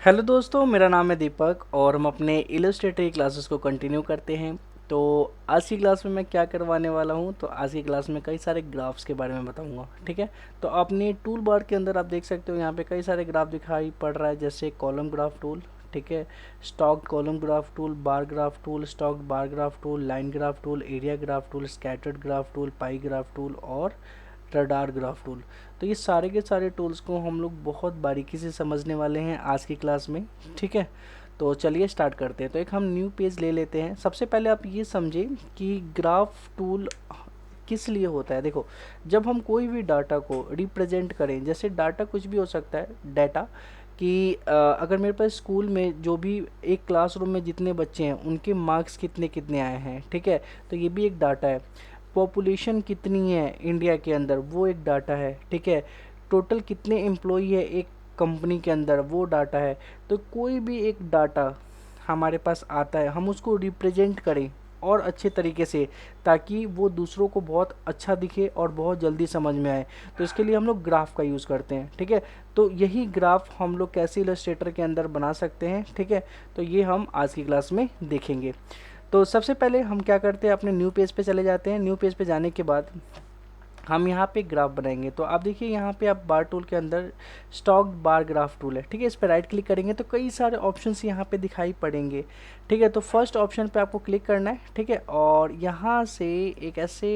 Hello दोस्तों, मेरा नाम है दीपक और हम अपने इलस्ट्रेटर की क्लासेस को कंटिन्यू करते हैं। तो आज की क्लास में मैं क्या करवाने वाला हूं, तो आज की क्लास में कई सारे ग्राफ्स के बारे में बताऊंगा। ठीक है, तो अपने टूल बार के अंदर आप देख सकते हो यहाँ पे कई सारे ग्राफ दिखाई पड़ रहा है, जैसे कॉलम ग्राफ टूल, ठीक है, stock column graph tool, bar graph tool, stock bar graph tool, line graph tool, area graph tool, scattered graph tool, pie graph tool और रडार ग्राफ टूल। तो ये सारे के सारे टूल्स को हम लोग बहुत बारीकी से समझने वाले हैं आज की क्लास में। ठीक है, तो चलिए स्टार्ट करते हैं। तो एक हम न्यू पेज ले लेते हैं। सबसे पहले आप ये समझें कि ग्राफ टूल किस लिए होता है। देखो, जब हम कोई भी डाटा को रिप्रेजेंट करें, जैसे डाटा कुछ भी हो सकता है, डाटा कि अगर मेरे पास स्कूल में जो भी एक क्लासरूम में जितने बच्चे हैं उनके मार्क्स कितने कितने आए हैं, ठीक है, तो ये भी एक डाटा है। पॉपुलेशन कितनी है इंडिया के अंदर, वो एक डाटा है। ठीक है, टोटल कितने एम्प्लॉई है एक कंपनी के अंदर, वो डाटा है। तो कोई भी एक डाटा हमारे पास आता है, हम उसको रिप्रेजेंट करें और अच्छे तरीके से, ताकि वो दूसरों को बहुत अच्छा दिखे और बहुत जल्दी समझ में आए। तो इसके लिए हम लोग ग्राफ का यूज़ करते हैं। ठीक है, तो यही ग्राफ हम लोग कैसे इलस्ट्रेटर के अंदर बना सकते हैं। ठीक है, तो ये हम आज की क्लास में देखेंगे। तो सबसे पहले हम क्या करते हैं, अपने न्यू पेज पे चले जाते हैं। न्यू पेज पे जाने के बाद हम यहाँ पे ग्राफ बनाएंगे। तो आप देखिए यहाँ पे आप बार टूल के अंदर स्टॉक बार ग्राफ टूल है। ठीक है, इस पर राइट क्लिक करेंगे तो कई सारे ऑप्शंस यहाँ पे दिखाई पड़ेंगे। ठीक है, तो फर्स्ट ऑप्शन पे आपको क्लिक करना है। ठीक है, और यहाँ से एक ऐसे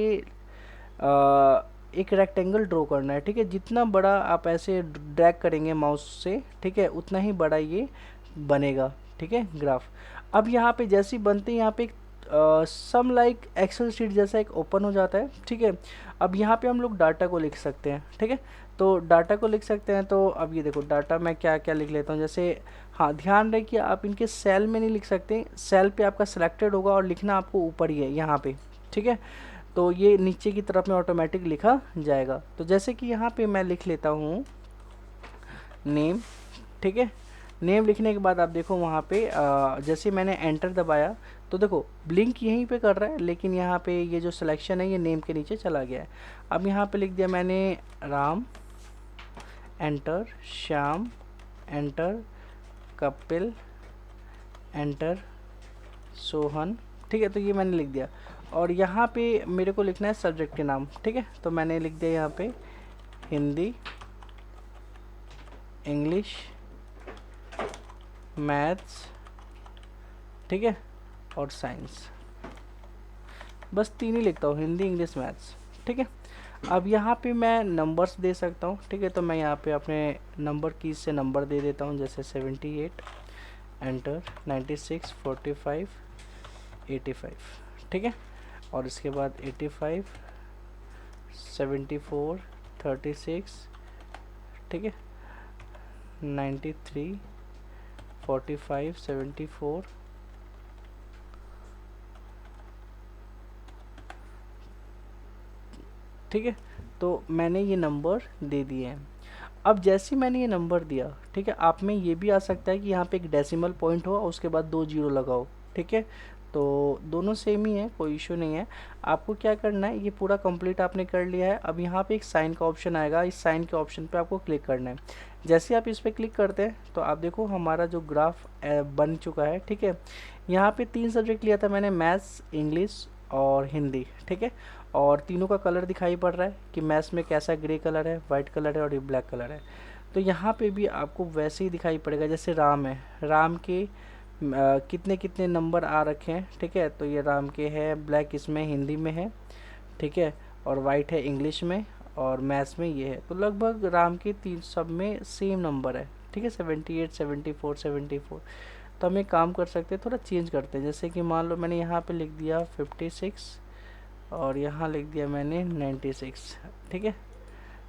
एक रेक्टेंगल ड्रॉ करना है। ठीक है, जितना बड़ा आप ऐसे ड्रैग करेंगे माउस से, ठीक है, उतना ही बड़ा ये बनेगा। ठीक है, ग्राफ। अब यहाँ पे जैसे ही बनते हैं, यहाँ पे एक सम लाइक एक्सेल शीट जैसा एक ओपन हो जाता है। ठीक है, अब यहाँ पे हम लोग डाटा को लिख सकते हैं। ठीक है, तो डाटा को लिख सकते हैं। तो अब ये देखो डाटा मैं क्या क्या लिख लेता हूँ। जैसे, हाँ, ध्यान रहे कि आप इनके सेल में नहीं लिख सकते, सेल पे आपका सिलेक्टेड होगा और लिखना आपको ऊपर ही है यहाँ पे। ठीक है, तो ये नीचे की तरफ में ऑटोमेटिक लिखा जाएगा। तो जैसे कि यहाँ पे मैं लिख लेता हूँ नेम। ठीक है, नेम लिखने के बाद आप देखो वहाँ पे जैसे मैंने एंटर दबाया तो देखो ब्लिंक यहीं पे कर रहा है, लेकिन यहाँ पे ये जो सिलेक्शन है ये नेम के नीचे चला गया है। अब यहाँ पे लिख दिया मैंने Ram, enter, Shyam, enter, Kapil, enter, Sohan. ठीक है, तो ये मैंने लिख दिया। और यहाँ पे मेरे को लिखना है सब्जेक्ट के नाम। ठीक है, तो मैंने लिख दिया यहाँ पे हिंदी, इंग्लिश, मैथ्स, ठीक है, और साइंस। बस तीन ही लिखता हूँ, हिंदी, इंग्लिश, मैथ्स। ठीक है, अब यहाँ पे मैं नंबर्स दे सकता हूँ। ठीक है, तो मैं यहाँ पे अपने नंबर की से नंबर दे देता हूँ, जैसे 78, एंटर, 96, 45, 85। ठीक है, और इसके बाद 85, 74, 36, ठीक है, 93, 45, 74, ठीक है, तो मैंने ये नंबर दे दिए हैं। अब जैसे ही मैंने ये नंबर दिया, ठीक है, आप में ये भी आ सकता है कि यहाँ पे एक डेसिमल पॉइंट हो और उसके बाद 2 जीरो लगाओ। ठीक है, तो दोनों सेम ही है, कोई इशू नहीं है। आपको क्या करना है, ये पूरा कंप्लीट आपने कर लिया है। अब यहाँ पे एक साइन का ऑप्शन आएगा, इस साइन के ऑप्शन पे आपको क्लिक करना है। जैसे ही आप इस पर क्लिक करते हैं तो आप देखो हमारा जो ग्राफ बन चुका है। ठीक है, यहाँ पे 3 सब्जेक्ट लिया था मैंने, मैथ्स, इंग्लिश और हिंदी। ठीक है, और तीनों का कलर दिखाई पड़ रहा है कि मैथ्स में कैसा ग्रे कलर है, वाइट कलर है और ये ब्लैक कलर है। तो यहाँ पे भी आपको वैसे ही दिखाई पड़ेगा। जैसे राम है, राम के कितने कितने नंबर आ रखे हैं। ठीक है, तो ये राम के है, ब्लैक इसमें हिंदी में है, ठीक है, और वाइट है इंग्लिश में, और मैथ्स में ये है। तो लगभग राम के तीन सब में सेम नंबर है। ठीक है, 78, 74, 74। तो हम एक काम कर सकते हैं, थोड़ा चेंज करते हैं। जैसे कि मान लो मैंने यहाँ पे लिख दिया 56 और यहाँ लिख दिया मैंने 96। ठीक है,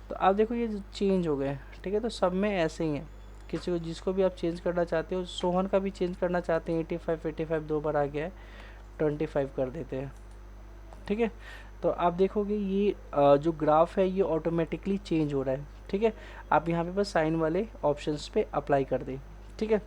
तो आप देखो ये चेंज हो गए। ठीक है, तो सब में ऐसे ही है। किसी को जिसको भी आप चेंज करना चाहते हो, सोहन का भी चेंज करना चाहते हैं, 85, 85 दो बार आ गया है, 25 कर देते हैं। ठीक है, तो आप देखोगे ये जो ग्राफ है ये ऑटोमेटिकली चेंज हो रहा है। ठीक है, आप यहाँ पे बस साइन वाले ऑप्शंस पे अप्लाई कर दें। ठीक है,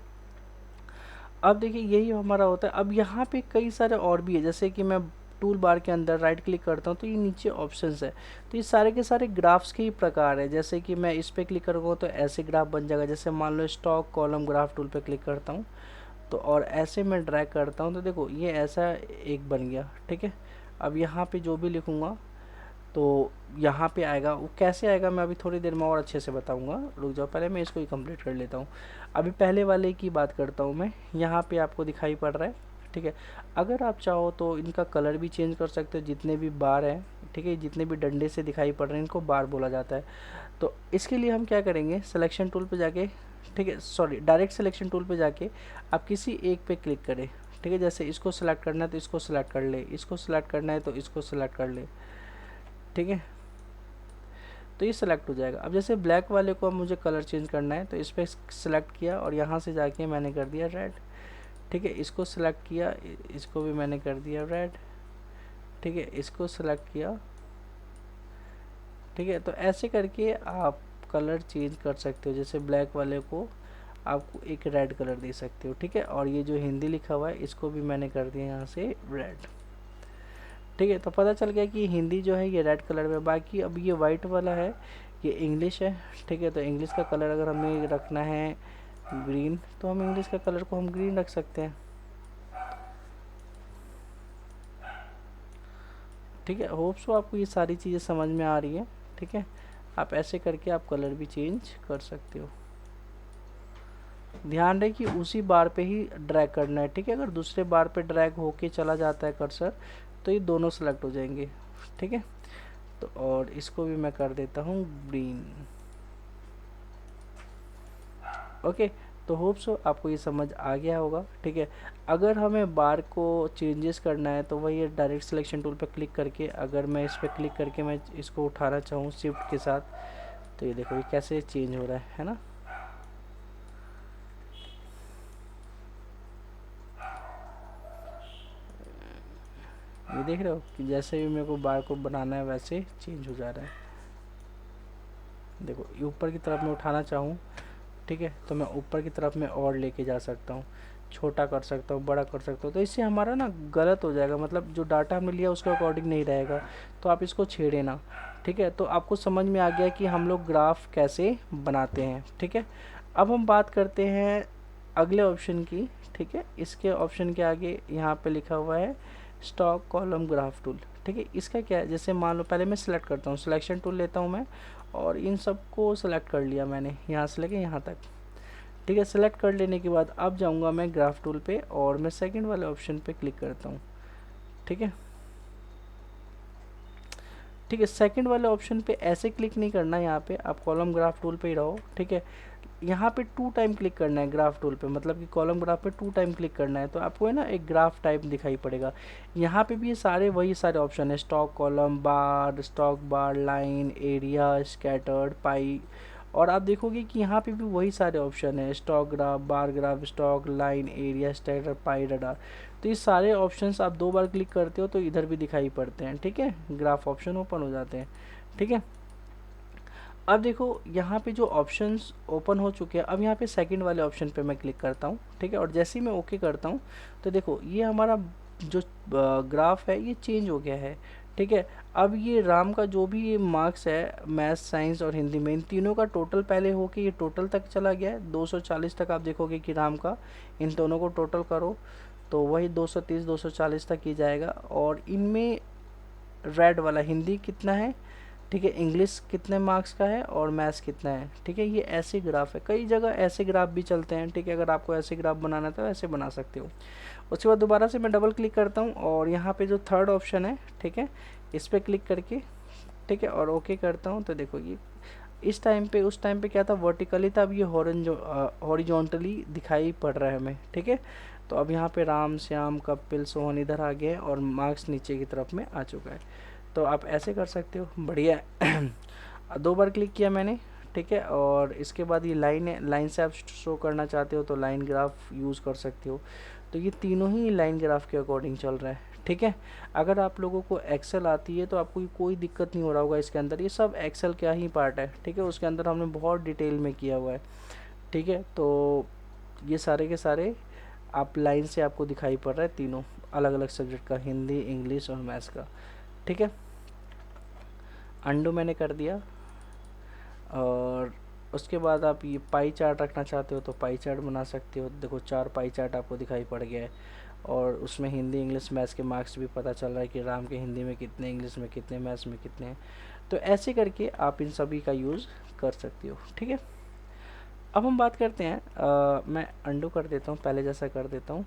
अब देखिए यही हमारा होता है। अब यहाँ पे कई सारे और भी है, जैसे कि मैं टूल बार के अंदर राइट क्लिक करता हूँ तो ये नीचे ऑप्शंस है, तो ये सारे के सारे ग्राफ्स के ही प्रकार है। जैसे कि मैं इस पर क्लिक करूँगा तो ऐसे ग्राफ बन जाएगा। जैसे मान लो स्टॉक कॉलम ग्राफ टूल पे क्लिक करता हूँ तो और ऐसे मैं ड्रैग करता हूँ तो देखो ये ऐसा एक बन गया, ठीक है। अब यहाँ पे जो भी लिखूँगा तो यहाँ पे आएगा। वो कैसे आएगा मैं अभी थोड़ी देर में और अच्छे से बताऊँगा, रुक जाओ, पहले मैं इसको ही कंप्लीट कर लेता हूँ। अभी पहले वाले की बात करता हूँ मैं। यहाँ पे आपको दिखाई पड़ रहा है, ठीक है। अगर आप चाहो तो इनका कलर भी चेंज कर सकते हो, जितने भी बार हैं, ठीक है, जितने भी डंडे से दिखाई पड़ रहे हैं इनको बार बोला जाता है। तो इसके लिए हम क्या करेंगे, सिलेक्शन टूल पे जाके, ठीक है, सॉरी डायरेक्ट सिलेक्शन टूल पे जाके आप किसी एक पे क्लिक करें, ठीक है। जैसे इसको सिलेक्ट करना है तो इसको सिलेक्ट कर ले, इसको सिलेक्ट करना है तो इसको सिलेक्ट कर ले, ठीक है। तो ये सिलेक्ट हो जाएगा। अब जैसे ब्लैक वाले को अब मुझे कलर चेंज करना है तो इस पर सिलेक्ट किया और यहाँ से जाके मैंने कर दिया रेड, ठीक है। इसको सिलेक्ट किया, इसको भी मैंने कर दिया रेड, ठीक है। इसको सिलेक्ट किया, ठीक है। तो ऐसे करके आप कलर चेंज कर सकते हो। जैसे ब्लैक वाले को आपको एक रेड कलर दे सकते हो, ठीक है। और ये जो हिंदी लिखा हुआ है इसको भी मैंने कर दिया यहाँ से रेड, ठीक है। तो पता चल गया कि हिंदी जो है ये रेड कलर में। बाकी अब ये वाइट वाला है ये इंग्लिश है, ठीक है। तो इंग्लिश का कलर अगर हमें रखना है ग्रीन तो हम इंग्लिश का कलर को हम ग्रीन रख सकते हैं, ठीक है। होप सो आपको ये सारी चीज़ें समझ में आ रही है, ठीक है। आप ऐसे करके आप कलर भी चेंज कर सकते हो। ध्यान रहे कि उसी बार पे ही ड्रैग करना है, ठीक है। अगर दूसरे बार पे ड्रैग होके चला जाता है कर्सर तो ये दोनों सेलेक्ट हो जाएंगे, ठीक है। तो और इसको भी मैं कर देता हूँ ग्रीन, ओके। तो होप सो आपको ये समझ आ गया होगा, ठीक है। अगर हमें बार को चेंजेस करना है तो वही डायरेक्ट सिलेक्शन टूल पर क्लिक करके, अगर मैं इस पर क्लिक करके मैं इसको उठाना चाहूँ शिफ्ट के साथ तो ये देखो ये कैसे चेंज हो रहा है ना। ये देख रहे हो कि जैसे भी मेरे को बार को बनाना है वैसे चेंज हो जा रहा है। देखो ये ऊपर की तरफ मैं उठाना चाहूँ, ठीक है, तो मैं ऊपर की तरफ में और लेके जा सकता हूँ, छोटा कर सकता हूँ, बड़ा कर सकता हूँ। तो इससे हमारा ना गलत हो जाएगा, मतलब जो डाटा हमने लिया उसके अकॉर्डिंग नहीं रहेगा। तो आप इसको छेड़े ना, ठीक है। तो आपको समझ में आ गया कि हम लोग ग्राफ कैसे बनाते हैं, ठीक है। अब हम बात करते हैं अगले ऑप्शन की, ठीक है। इसके ऑप्शन के आगे यहाँ पे लिखा हुआ है स्टॉक कॉलम ग्राफ टूल, ठीक है। इसका क्या है, जैसे मान लो पहले मैं सिलेक्ट करता हूँ, सिलेक्शन टूल लेता हूँ मैं और इन सब को सिलेक्ट कर लिया मैंने यहाँ से लेके यहाँ तक, ठीक है। सेलेक्ट कर लेने के बाद अब जाऊँगा मैं ग्राफ टूल पे और मैं सेकंड वाले ऑप्शन पे क्लिक करता हूँ, ठीक है, ठीक है। सेकंड वाले ऑप्शन पे ऐसे क्लिक नहीं करना, यहाँ पे आप कॉलम ग्राफ टूल पे ही रहो, ठीक है। यहाँ पे 2 टाइम क्लिक करना है ग्राफ टूल पे, मतलब कि कॉलम ग्राफ पे 2 टाइम क्लिक करना है तो आपको है ना एक ग्राफ टाइप दिखाई पड़ेगा। यहाँ पे भी ये सारे वही सारे ऑप्शन है, स्टॉक कॉलम, बार, स्टॉक बार, लाइन, एरिया, स्कैटर्ड, पाई। और आप देखोगे कि यहाँ पे भी वही सारे ऑप्शन है, stock graph, bar graph, stock, line, area, scatter, pie, radar. तो ये सारे ऑप्शंस आप 2 बार क्लिक करते हो तो इधर भी दिखाई पड़ते हैं, ठीक है। ग्राफ ऑप्शन ओपन हो जाते हैं, ठीक है। अब देखो यहाँ पे जो ऑप्शंस ओपन हो चुके हैं, अब यहाँ पे सेकंड वाले ऑप्शन पे मैं क्लिक करता हूँ, ठीक है। और जैसे ही मैं ओके करता हूँ तो देखो ये हमारा जो ग्राफ है ये चेंज हो गया है, ठीक है। अब ये राम का जो भी ये मार्क्स है मैथ्स, साइंस और हिंदी में, इन तीनों का टोटल पहले हो के ये टोटल तक चला गया है 240 तक। आप देखोगे कि राम का इन दोनों को टोटल करो तो वही 230 240 तक ही जाएगा। और इनमें रेड वाला हिंदी कितना है, ठीक है, इंग्लिश कितने मार्क्स का है और मैथ्स कितना है, ठीक है। ये ऐसे ग्राफ है, कई जगह ऐसे ग्राफ भी चलते हैं, ठीक है। अगर आपको ऐसे ग्राफ बनाना है तो ऐसे बना सकते हो। उसके बाद दोबारा से मैं डबल क्लिक करता हूँ और यहाँ पे जो थर्ड ऑप्शन है, ठीक है, इस पर क्लिक करके, ठीक है, और ओके करता हूँ तो देखो ये इस टाइम पे, उस टाइम पे क्या था वर्टिकली था, अब ये हॉरिजॉन्टली दिखाई पड़ रहा है हमें, ठीक है। तो अब यहाँ पे राम, श्याम, कपिल, सोहन इधर आ गए और मार्क्स नीचे की तरफ में आ चुका है। तो आप ऐसे कर सकते हो, बढ़िया है। 2 बार क्लिक किया मैंने, ठीक है। और इसके बाद ये लाइन है, लाइन से आप शो करना चाहते हो तो लाइन ग्राफ यूज़ कर सकते हो। तो ये तीनों ही लाइन ग्राफ के अकॉर्डिंग चल रहा है, ठीक है। अगर आप लोगों को एक्सेल आती है तो आपको कोई दिक्कत नहीं हो रहा होगा इसके अंदर, ये सब एक्सेल का ही पार्ट है, ठीक है। उसके अंदर हमने बहुत डिटेल में किया हुआ है, ठीक है। तो ये सारे के सारे आप लाइन से आपको दिखाई पड़ रहा है तीनों अलग अलग सब्जेक्ट का, हिंदी, इंग्लिश और मैथ्स का। ठीक है, अंडू मैंने कर दिया। और उसके बाद आप ये पाई चार्ट रखना चाहते हो तो पाई चार्ट बना सकते हो। देखो 4 पाई चार्ट आपको दिखाई पड़ गया है, और उसमें हिंदी, इंग्लिश, मैथ्स के मार्क्स भी पता चल रहा है कि राम के हिंदी में कितने, इंग्लिश में कितने, मैथ्स में कितने हैं। तो ऐसे करके आप इन सभी का यूज़ कर सकते हो। ठीक है, अब हम बात करते हैं, मैं अंडू कर देता हूँ, पहले जैसा कर देता हूँ।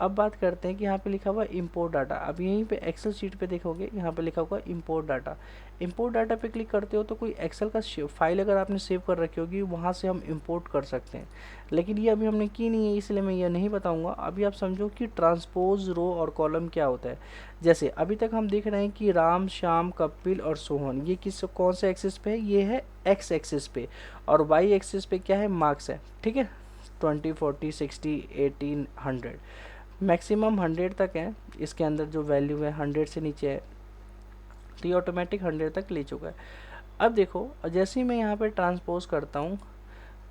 अब बात करते हैं कि यहाँ पे लिखा हुआ इंपोर्ट डाटा। अब यहीं पे एक्सेल शीट पे देखोगे, यहाँ पे लिखा हुआ इंपोर्ट डाटा। इंपोर्ट डाटा पे क्लिक करते हो तो कोई एक्सेल का फाइल अगर आपने सेव कर रखी होगी, वहाँ से हम इंपोर्ट कर सकते हैं। लेकिन ये अभी हमने की नहीं है, इसलिए मैं ये नहीं बताऊँगा। अभी आप समझो कि ट्रांसपोज रो और कॉलम क्या होता है। जैसे अभी तक हम देख रहे हैं कि राम, श्याम, कपिल और सोहन, ये कौन से एक्सिस पे है, ये है एक्स एक्सिस पे, और वाई एक्सिस पे क्या है, मार्क्स है। ठीक है, 20, 40, 60, 18, 100, मैक्सिमम 100 तक है। इसके अंदर जो वैल्यू है 100 से नीचे है, तो ये ऑटोमेटिक 100 तक ले चुका है। अब देखो, जैसे ही मैं यहाँ पे ट्रांसपोज करता हूँ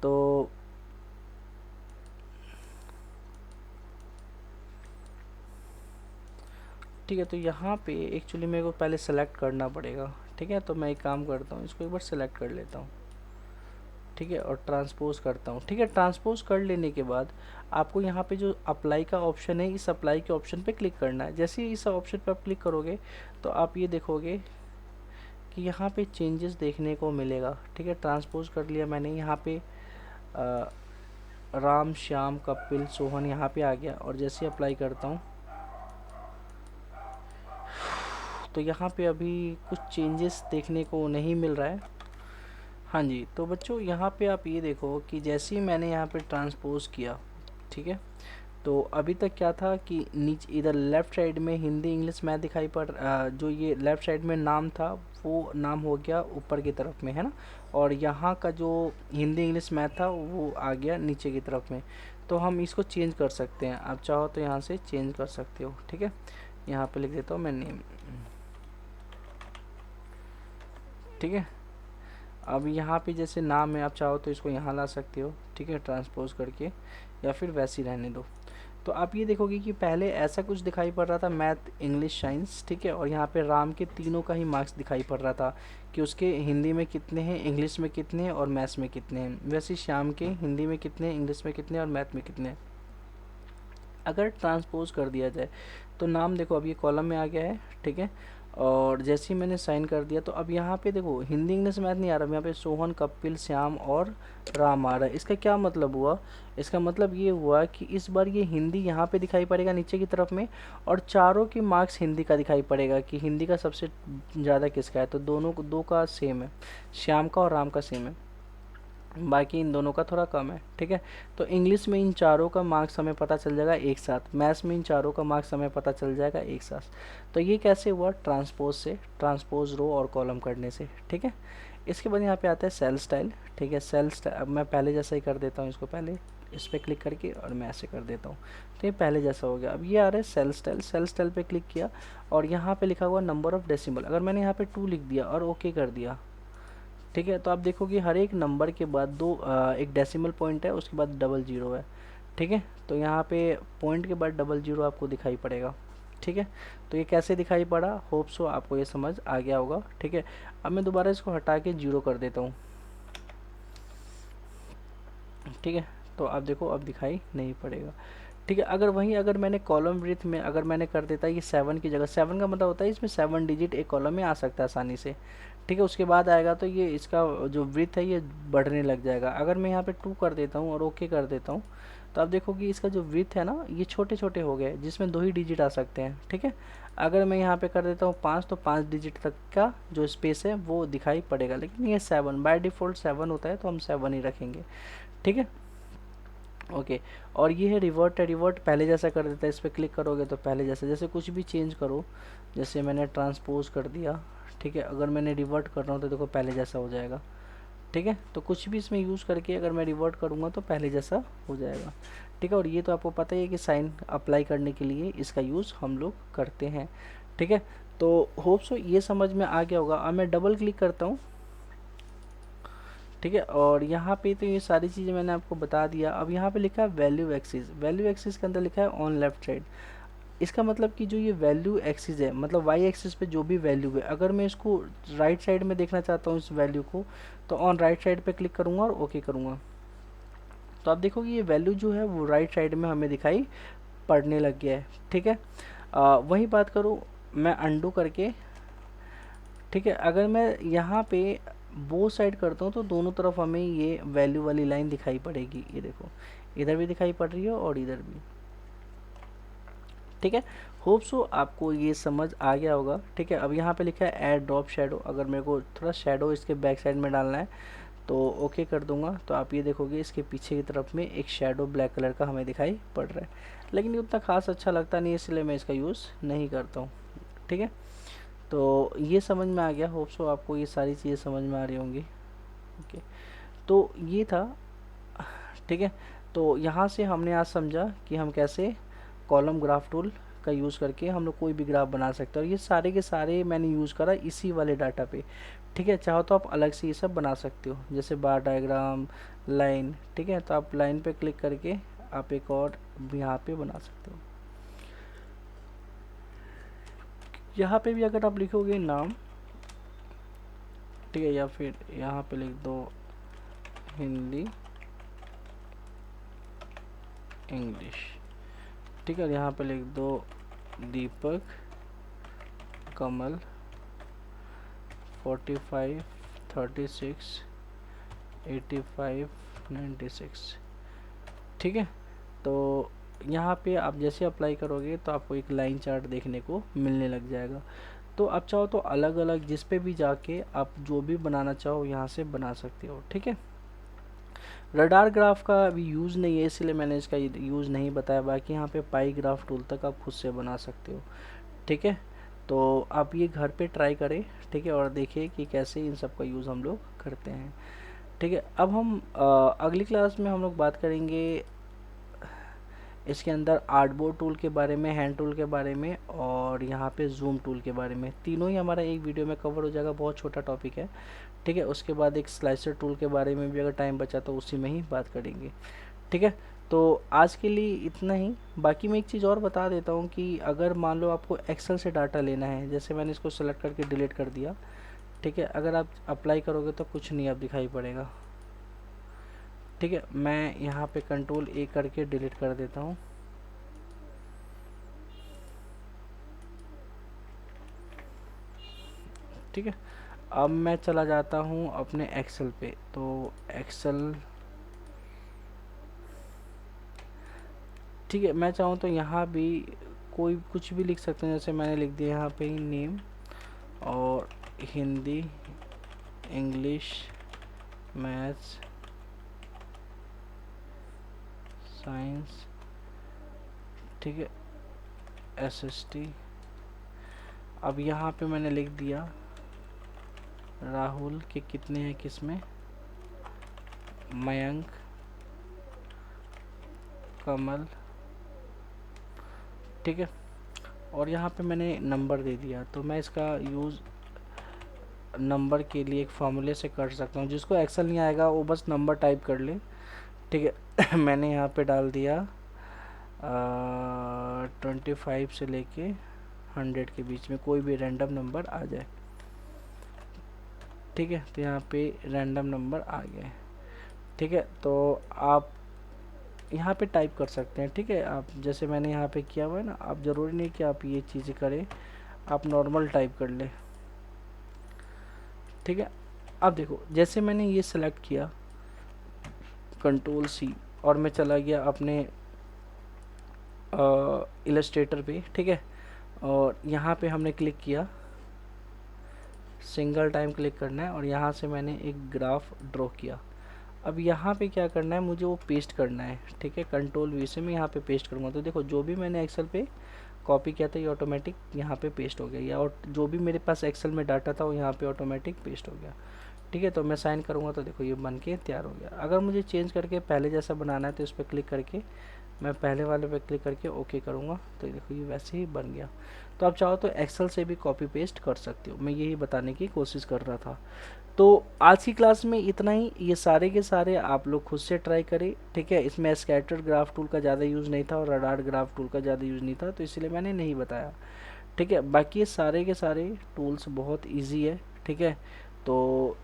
तो ठीक है, तो यहाँ पे एक्चुअली मेरे को पहले सेलेक्ट करना पड़ेगा। ठीक है, तो मैं एक काम करता हूँ, इसको एक बार सेलेक्ट कर लेता हूँ। ठीक है, और ट्रांसपोज करता हूँ। ठीक है, ट्रांसपोज कर लेने के बाद आपको यहाँ पे जो अप्लाई का ऑप्शन है, इस अप्लाई के ऑप्शन पे क्लिक करना है। जैसे ही इस ऑप्शन पे आप क्लिक करोगे तो आप ये देखोगे कि यहाँ पे चेंजेस देखने को मिलेगा। ठीक है, ट्रांसपोज कर लिया मैंने, यहाँ पे राम, श्याम, कपिल, सोहन यहाँ पे आ गया, और जैसे अप्लाई करता हूँ तो यहाँ पे अभी कुछ चेंजेस देखने को नहीं मिल रहा है। हाँ जी, तो बच्चों यहाँ पे आप ये देखो कि जैसे ही मैंने यहाँ पे ट्रांसपोज किया, ठीक है, तो अभी तक क्या था कि नीचे इधर लेफ़्ट साइड में हिंदी, इंग्लिश, मैथ दिखाई पड़, जो ये लेफ़्ट साइड में नाम था वो नाम हो गया ऊपर की तरफ में, है ना। और यहाँ का जो हिंदी, इंग्लिश, मैथ था वो आ गया नीचे की तरफ में। तो हम इसको चेंज कर सकते हैं, आप चाहो तो यहाँ से चेंज कर सकते हो। ठीक है, यहाँ पे लिख देता हूँ मैं नेम। ठीक है, अब यहाँ पे जैसे नाम है, आप चाहो तो इसको यहाँ ला सकते हो। ठीक है, ट्रांसपोज करके, या फिर वैसे ही रहने दो। तो आप ये देखोगे कि पहले ऐसा कुछ दिखाई पड़ रहा था, मैथ, इंग्लिश, साइंस। ठीक है, और यहाँ पे राम के तीनों का ही मार्क्स दिखाई पड़ रहा था कि उसके हिंदी में कितने हैं, इंग्लिश में कितने हैं और मैथ्स में कितने हैं। वैसे श्याम के हिंदी में कितने हैं, इंग्लिश में कितने हैं और मैथ में कितने हैं। अगर ट्रांसपोज कर दिया जाए तो नाम देखो अब ये कॉलम में आ गया है। ठीक है, और जैसे ही मैंने साइन कर दिया तो अब यहाँ पे देखो हिंदी, इंग्लिश, मैथ नहीं आ रहा, यहाँ पे सोहन, कपिल, श्याम और राम आ रहा है। इसका क्या मतलब हुआ, इसका मतलब ये हुआ कि इस बार ये हिंदी यहाँ पे दिखाई पड़ेगा नीचे की तरफ में, और चारों के मार्क्स हिंदी का दिखाई पड़ेगा कि हिंदी का सबसे ज़्यादा किसका है। तो दोनों को, दो का सेम है, श्याम का और राम का सेम है, बाकी इन दोनों का थोड़ा कम है। ठीक है, तो इंग्लिश में इन चारों का मार्क्स हमें पता चल जाएगा एक साथ, मैथ्स में इन चारों का मार्क्स हमें पता चल जाएगा एक साथ। तो ये कैसे हुआ, ट्रांसपोज से, ट्रांसपोज रो और कॉलम करने से। ठीक है, इसके बाद यहाँ पे आता है सेल स्टाइल। ठीक है, सेल स्टाइल अब मैं पहले जैसा ही कर देता हूँ, इसको पहले इस पर क्लिक करके और मैं ऐसे कर देता हूँ, तो ये पहले जैसा हो गया। अब ये आ रहा है सेल स्टाइल। सेल स्टाइल पे क्लिक किया और यहाँ पे लिखा हुआ नंबर ऑफ डेसिमल, अगर मैंने यहाँ पे 2 लिख दिया और ओके कर दिया, ठीक है, तो आप देखोगे हर एक नंबर के बाद एक डेसिमल पॉइंट है, उसके बाद डबल जीरो है। ठीक है, तो यहाँ पे पॉइंट के बाद डबल जीरो आपको दिखाई पड़ेगा। ठीक है, तो ये कैसे दिखाई पड़ा, होप सो आपको ये समझ आ गया होगा। ठीक है, अब मैं दोबारा इसको हटा के जीरो कर देता हूँ। ठीक है, तो आप देखो अब दिखाई नहीं पड़ेगा। ठीक है, अगर वहीं अगर मैंने कॉलम ब्रीथ में अगर मैंने कर देता ये 7 की जगह, 7 का मतलब होता है इसमें 7 डिजिट एक कॉलम में आ सकता है आसानी से। ठीक है, उसके बाद आएगा तो ये इसका जो ब्रीथ है ये बढ़ने लग जाएगा। अगर मैं यहाँ पे 2 कर देता हूँ और ओके कर देता हूँ तो आप देखो कि इसका जो ब्रीथ है ना ये छोटे छोटे हो गए, जिसमें 2 ही डिजिट आ सकते हैं। ठीक है, अगर मैं यहाँ पे कर देता हूँ 5 तो 5 डिजिट तक का जो स्पेस है वो दिखाई पड़ेगा, लेकिन ये 7 बाय डिफ़ॉल्ट 7 होता है तो हम 7 ही रखेंगे। ठीक है, ओके, और ये है रिवर्ट है। रिवर्ट पहले जैसा कर देता है, इस पर क्लिक करोगे तो पहले जैसा, जैसे कुछ भी चेंज करो, जैसे मैंने ट्रांसपोज कर दिया। ठीक है, अगर मैंने रिवर्ट कर रहा हूँ तो देखो पहले जैसा हो जाएगा। ठीक है, तो कुछ भी इसमें यूज़ करके अगर मैं रिवर्ट करूँगा तो पहले जैसा हो जाएगा। ठीक है, और ये तो आपको पता ही है कि साइन अप्लाई करने के लिए इसका यूज़ हम लोग करते हैं। ठीक है, तो होप सो ये समझ में आ गया होगा। अब मैं डबल क्लिक करता हूँ। ठीक है। और यहाँ पे तो ये सारी चीज़ें मैंने आपको बता दिया। अब यहाँ पे लिखा है वैल्यू एक्सिस, वैल्यू एक्सिस के अंदर लिखा है ऑन लेफ्ट साइड। इसका मतलब कि जो ये वैल्यू एक्सिस है, मतलब वाई एक्सिस पे जो भी वैल्यू है, अगर मैं इसको राइट साइड में देखना चाहता हूँ इस वैल्यू को, तो ऑन राइट साइड पे क्लिक करूँगा और ओके करूँगा। तो आप देखोगे ये वैल्यू जो है वो राइट साइड में हमें दिखाई पड़ने लग गया है। ठीक है। वही बात करूँ मैं अंडू करके, ठीक है, अगर मैं यहाँ पे बोथ साइड करता हूँ तो दोनों तरफ हमें ये वैल्यू वाली लाइन दिखाई पड़ेगी। ये देखो, इधर भी दिखाई पड़ रही है और इधर भी। ठीक है। होप सो आपको ये समझ आ गया होगा। ठीक है। अब यहाँ पे लिखा है ऐड ड्रॉप शेडो, अगर मेरे को थोड़ा शेडो इसके बैक साइड में डालना है तो ओके कर दूंगा। तो आप ये देखोगे इसके पीछे की तरफ में एक शेडो ब्लैक कलर का हमें दिखाई पड़ रहा है, लेकिन ये उतना खास अच्छा लगता नहीं है, इसलिए मैं इसका यूज़ नहीं करता हूँ। ठीक है। तो ये समझ में आ गया। होप सो आपको ये सारी चीज़ें समझ में आ रही होंगी। ओके, तो ये था। ठीक है। तो यहाँ से हमने आज समझा कि हम कैसे कॉलम ग्राफ टूल का यूज़ करके हम लोग कोई भी ग्राफ बना सकते हैं। और ये सारे के सारे मैंने यूज़ करा इसी वाले डाटा पे। ठीक है। चाहो तो आप अलग से ये सब बना सकते हो, जैसे बार डायग्राम, लाइन। ठीक है। तो आप लाइन पे क्लिक करके आप एक और यहाँ पे बना सकते हो। यहाँ पे भी अगर आप लिखोगे नाम, ठीक है, या फिर यहाँ पे लिख दो हिंदी इंग्लिश। ठीक है। यहाँ पे लिख दो दीपक कमल 45 36 85 96। ठीक है। तो यहाँ पे आप जैसे अप्लाई करोगे तो आपको एक लाइन चार्ट देखने को मिलने लग जाएगा। तो आप चाहो तो अलग अलग जिस पे भी जाके आप जो भी बनाना चाहो यहाँ से बना सकते हो। ठीक है। रडार ग्राफ का अभी यूज़ नहीं है, इसलिए मैंने इसका यूज़ नहीं बताया। बाकी यहाँ पे पाई ग्राफ टूल तक आप खुद से बना सकते हो। ठीक है। तो आप ये घर पे ट्राई करें। ठीक है। और देखिए कि कैसे इन सब का यूज़ हम लोग करते हैं। ठीक है। अब हम अगली क्लास में हम लोग बात करेंगे इसके अंदर आर्टबोर्ड टूल के बारे में, हैंड टूल के बारे में, और यहाँ पे जूम टूल के बारे में। तीनों ही हमारा एक वीडियो में कवर हो जाएगा, बहुत छोटा टॉपिक है। ठीक है। उसके बाद एक स्लाइसर टूल के बारे में भी अगर टाइम बचा तो उसी में ही बात करेंगे। ठीक है। तो आज के लिए इतना ही। बाकी मैं एक चीज़ और बता देता हूँ कि अगर मान लो आपको एक्सेल से डाटा लेना है, जैसे मैंने इसको सेलेक्ट करके डिलीट कर दिया। ठीक है। अगर आप अप्लाई करोगे तो कुछ नहीं अब दिखाई पड़ेगा। ठीक है। मैं यहाँ पे कंट्रोल ए करके डिलीट कर देता हूँ। ठीक है। अब मैं चला जाता हूँ अपने एक्सेल पे। तो एक्सेल, ठीक है, मैं चाहूँ तो यहाँ भी कोई कुछ भी लिख सकते हैं, जैसे मैंने लिख दिया यहाँ पे नेम और हिंदी इंग्लिश मैथ्स साइंस। ठीक है। एसएसटी। अब यहाँ पे मैंने लिख दिया राहुल के कितने हैं किसमें, मयंक, कमल। ठीक है। और यहाँ पे मैंने नंबर दे दिया। तो मैं इसका यूज़ नंबर के लिए एक फॉर्मूले से कर सकता हूँ। जिसको एक्सेल नहीं आएगा वो बस नंबर टाइप कर ले। ठीक है। मैंने यहाँ पे डाल दिया 25 से लेके 100 के बीच में कोई भी रैंडम नंबर आ जाए। ठीक है। तो यहाँ पे रैंडम नंबर आ गए। ठीक है। तो आप यहाँ पे टाइप कर सकते हैं। ठीक है। आप जैसे मैंने यहाँ पे किया हुआ है ना, आप ज़रूरी नहीं कि आप ये चीज़ें करें, आप नॉर्मल टाइप कर ले। ठीक है। अब देखो जैसे मैंने ये सेलेक्ट किया कंट्रोल सी, और मैं चला गया अपने इलस्ट्रेटर पे। ठीक है। और यहाँ पे हमने क्लिक किया, सिंगल टाइम क्लिक करना है, और यहाँ से मैंने एक ग्राफ ड्रॉ किया। अब यहाँ पे क्या करना है, मुझे वो पेस्ट करना है। ठीक है। कंट्रोल वी से मैं यहाँ पे पेस्ट करूँगा। तो देखो जो भी मैंने एक्सेल पे कॉपी किया था ये ऑटोमेटिक यहाँ पे पेस्ट हो गया, या और जो भी मेरे पास एक्सेल में डाटा था वो यहाँ पे ऑटोमेटिक पेस्ट हो गया। ठीक है। तो मैं साइन करूँगा तो देखो ये बन के तैयार हो गया। अगर मुझे चेंज करके पहले जैसा बनाना है तो इस पर क्लिक करके मैं पहले वाले पे क्लिक करके ओके करूँगा, तो देखो ये वैसे ही बन गया। तो आप चाहो तो एक्सेल से भी कॉपी पेस्ट कर सकते हो। मैं यही बताने की कोशिश कर रहा था। तो आज की क्लास में इतना ही, ये सारे के सारे आप लोग खुद से ट्राई करें, ठीक है। इसमें स्कैटर्ड ग्राफ टूल का ज़्यादा यूज़ नहीं था और रडार ग्राफ टूल का ज़्यादा यूज़ नहीं था, तो इसलिए मैंने नहीं बताया, ठीक है। बाकी ये सारे के सारे टूल्स बहुत इजी है, ठीक है। तो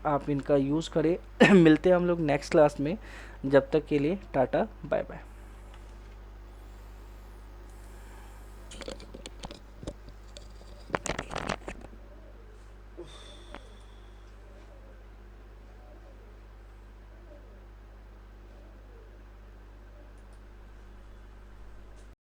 आप इनका यूज़ करें। मिलते हैं हम लोग नेक्स्ट क्लास में, जब तक के लिए टाटा बाय बाय।